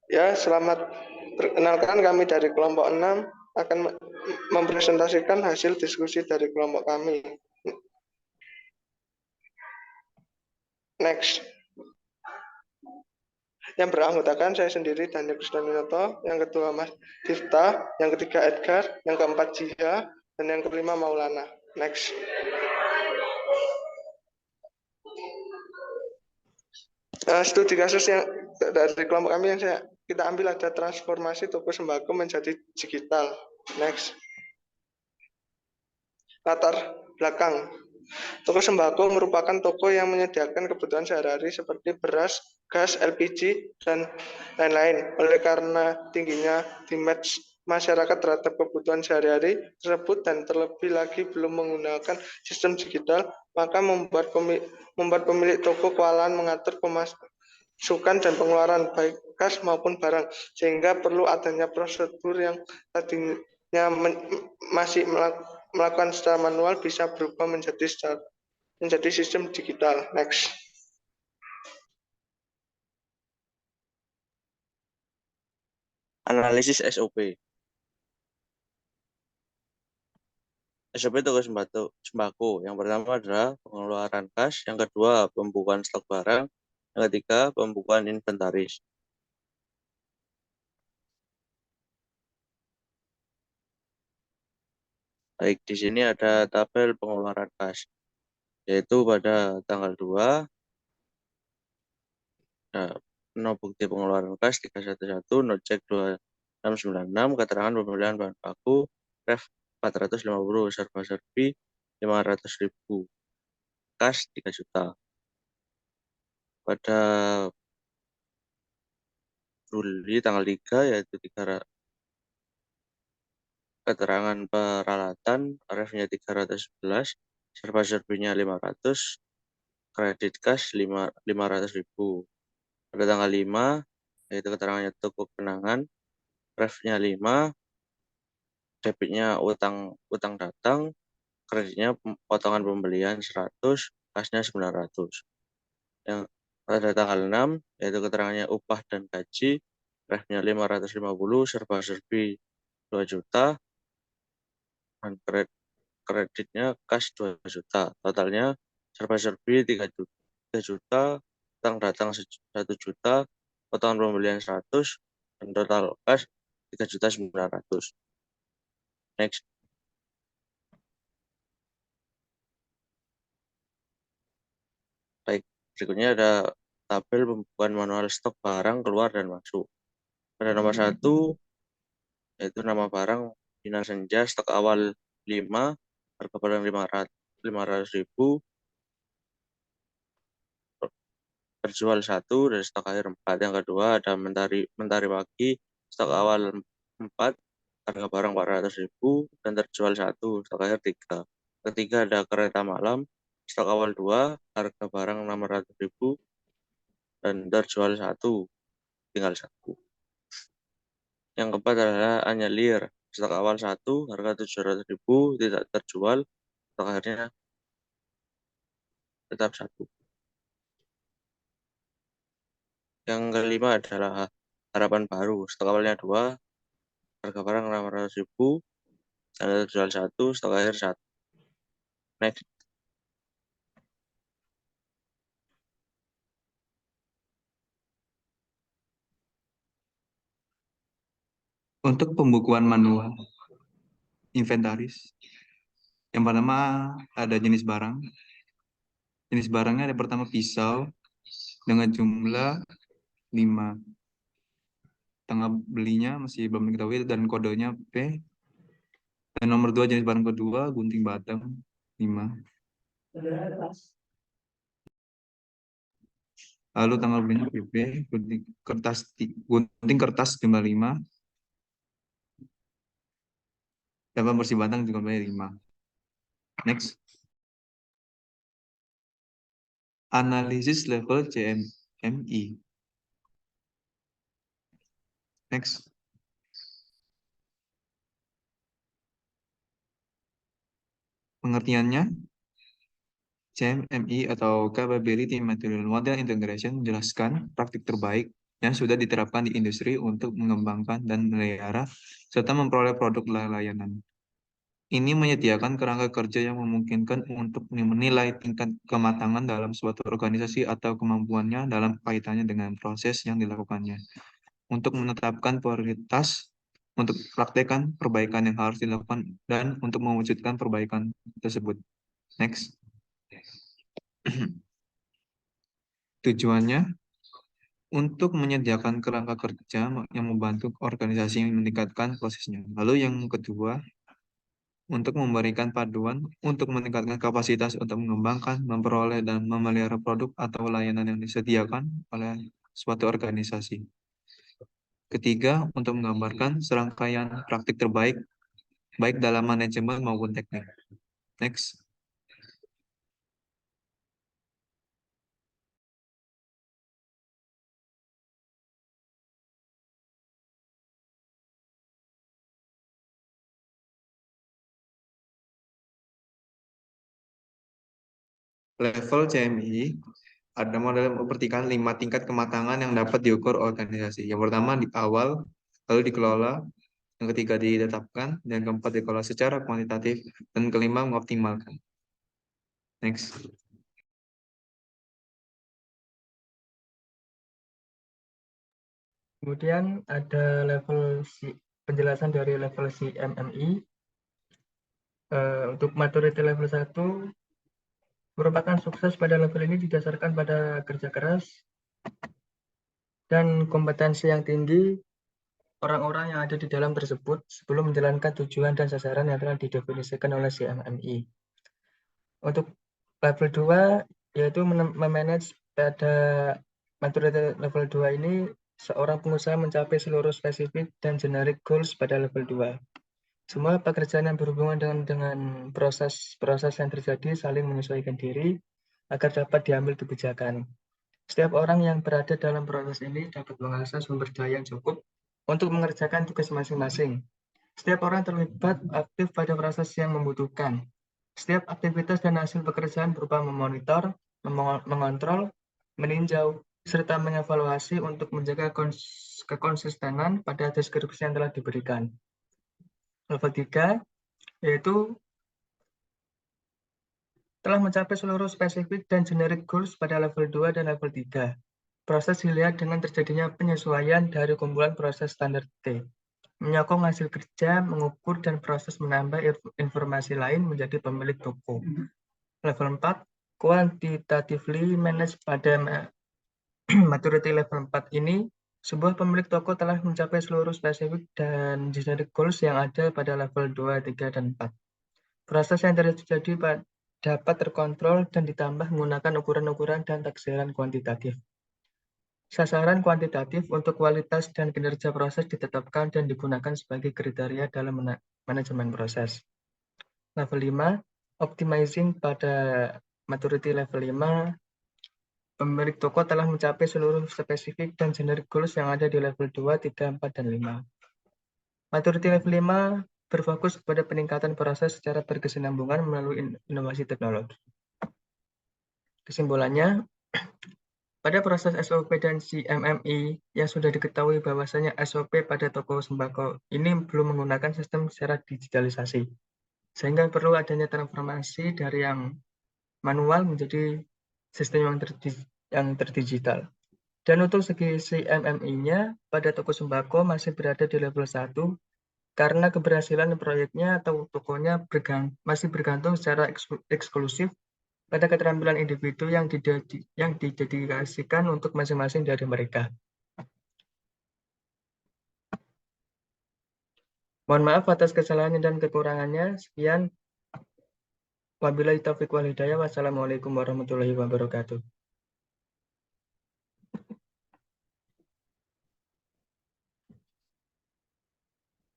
Ya, selamat. Perkenalkan, kami dari kelompok 6 akan mempresentasikan hasil diskusi dari kelompok kami. Next. Yang beranggotakan saya sendiri, Daniel Krisnanyoto, yang kedua Mas Tirta, yang ketiga Edgar, yang keempat Jiha, dan yang kelima Maulana. Next. Studi kasus yang dari kelompok kami yang kita ambil ada transformasi toko sembako menjadi digital. Next. Latar belakang. Toko sembako merupakan toko yang menyediakan kebutuhan sehari-hari seperti beras, gas, LPG, dan lain-lain. Oleh karena tingginya demand masyarakat terhadap kebutuhan sehari-hari tersebut dan terlebih lagi belum menggunakan sistem digital, maka membuat pemilik toko kewalahan mengatur pemasukan dan pengeluaran baik kas maupun barang, sehingga perlu adanya prosedur yang tadinya masih melakukan secara manual bisa berubah menjadi sistem digital. Next. Analisis SOP. SOP toko sembako. Yang pertama adalah pengeluaran kas, yang kedua pembukuan stok barang, yang ketiga pembukuan inventaris. Baik, di sini ada tabel pengeluaran kas, yaitu pada tanggal 2, no bukti pengeluaran kas 311, no cek 2696, keterangan pembelian bahan baku, ref 450, serba serbi 500.000, kas 3 juta. Pada Juli tanggal 3, yaitu keterangan peralatan, refnya 311, serba serbinya 500, kredit kas 500.000. Pada tanggal 5, yaitu keterangannya toko kenangan, refnya 5, debitnya utang datang, kreditnya potongan pembelian 100, kasnya 900. Yang pada tanggal 6, yaitu keterangannya upah dan gaji, refnya 550, serba serbi 2 juta, dan kreditnya kas 2 juta. Totalnya serba serbi 3 juta, utang datang 1 juta, potongan pembelian 100, dan total kas 3.900.000. Next. Baik, berikutnya ada tabel pembukuan manual stok barang keluar dan masuk. Pada nomor 1, yaitu nama barang Dinar Senja, stok awal 5, harga barang 500.000, terjual 1, dan stok akhir 4. Yang kedua ada Mentari Pagi, stok awal 4, harga barang 400.000, dan terjual 1, stok akhir 3. Ketiga ada Kereta Malam, stok awal 2, harga barang 600.000, dan terjual 1, tinggal 1. Yang keempat adalah Anyelir, stok awal 1, harga 700.000, tidak terjual, stok akhirnya tetap 1. Yang kelima adalah Harapan Baru, stok awalnya 2, harga barang 600.000, dan terjual 1, stok akhir 1. Next. Untuk pembukuan manual inventaris, yang pertama ada jenis barang. Jenis barangnya ada pertama pisau dengan jumlah 5. Tanggal belinya masih belum diketahui dan kodenya P. Dan nomor 2 jenis barang kedua gunting batang 5. Lalu tanggal belinya PP, gunting kertas jumlah 5. Dan pembersih batang juga jumlahnya 5. Next. Analisis level CMMI. Next. Pengertiannya, CMMI atau Capability Material Model Integration menjelaskan praktik terbaik yang sudah diterapkan di industri untuk mengembangkan dan melihara serta memperoleh produk layanan. Ini menyediakan kerangka kerja yang memungkinkan untuk menilai tingkat kematangan dalam suatu organisasi atau kemampuannya dalam kaitannya dengan proses yang dilakukannya. Untuk menetapkan prioritas, untuk praktekkan perbaikan yang harus dilakukan, dan untuk mewujudkan perbaikan tersebut. Next. Tujuannya untuk menyediakan kerangka kerja yang membantu organisasi meningkatkan prosesnya. Lalu yang kedua, untuk memberikan panduan untuk meningkatkan kapasitas untuk mengembangkan, memperoleh, dan memelihara produk atau layanan yang disediakan oleh suatu organisasi. Ketiga, untuk menggambarkan serangkaian praktik terbaik, baik dalam manajemen maupun teknik. Next. Level CMI ada model memperhatikan 5 tingkat kematangan yang dapat diukur organisasi. Yang pertama di awal, lalu dikelola, yang ketiga ditetapkan, dan keempat dikelola secara kuantitatif, dan kelima mengoptimalkan. Next. Kemudian ada level penjelasan dari level CMMI. Untuk maturity level 1 merupakan sukses pada level ini didasarkan pada kerja keras dan kompetensi yang tinggi orang-orang yang ada di dalam tersebut sebelum menjalankan tujuan dan sasaran yang telah didefinisikan oleh CMMI. Untuk level 2 yaitu memanage pada maturity level 2 ini seorang pengusaha mencapai seluruh spesifik dan generic goals pada level 2. Semua pekerjaan yang berhubungan dengan proses-proses yang terjadi saling menyesuaikan diri agar dapat diambil kebijakan. Setiap orang yang berada dalam proses ini dapat mengakses sumber daya yang cukup untuk mengerjakan tugas masing-masing. Setiap orang terlibat aktif pada proses yang membutuhkan. Setiap aktivitas dan hasil pekerjaan berupa memonitor, mengontrol, meninjau, serta mengevaluasi untuk menjaga kekonsistenan pada deskripsi yang telah diberikan. Level 3 yaitu telah mencapai seluruh spesifik dan generic goals pada level 2 dan level 3. Proses dilihat dengan terjadinya penyesuaian dari kumpulan proses standar T. Menyokong hasil kerja, mengukur, dan proses menambah informasi lain menjadi pemilik toko. Level 4, quantitatively manage pada maturity level 4 ini, sebuah pemilik toko telah mencapai seluruh spesifik dan generic goals yang ada pada level 2, 3, dan 4. Proses yang terjadi dapat terkontrol dan ditambah menggunakan ukuran-ukuran dan taksiran kuantitatif. Sasaran kuantitatif untuk kualitas dan kinerja proses ditetapkan dan digunakan sebagai kriteria dalam manajemen proses. Level 5, optimizing pada maturity level 5, pemilik toko telah mencapai seluruh spesifik dan generic goals yang ada di level 2, 3, 4, dan 5. Maturity level 5 berfokus kepada peningkatan proses secara berkesinambungan melalui inovasi teknologi. Kesimpulannya, pada proses SOP dan CMMI yang sudah diketahui bahwasanya SOP pada toko sembako ini belum menggunakan sistem secara digitalisasi, sehingga perlu adanya transformasi dari yang manual menjadi sistem yang terdigital. Dan untuk segi CMMI-nya pada toko sembako masih berada di level 1 karena keberhasilan proyeknya atau tokonya masih bergantung secara eksklusif pada keterampilan individu yang didedikasikan untuk masing-masing dari mereka. Mohon maaf atas kesalahan dan kekurangannya. Sekian. Wabillahi taufiq wal hidayah. Wassalamualaikum warahmatullahi wabarakatuh.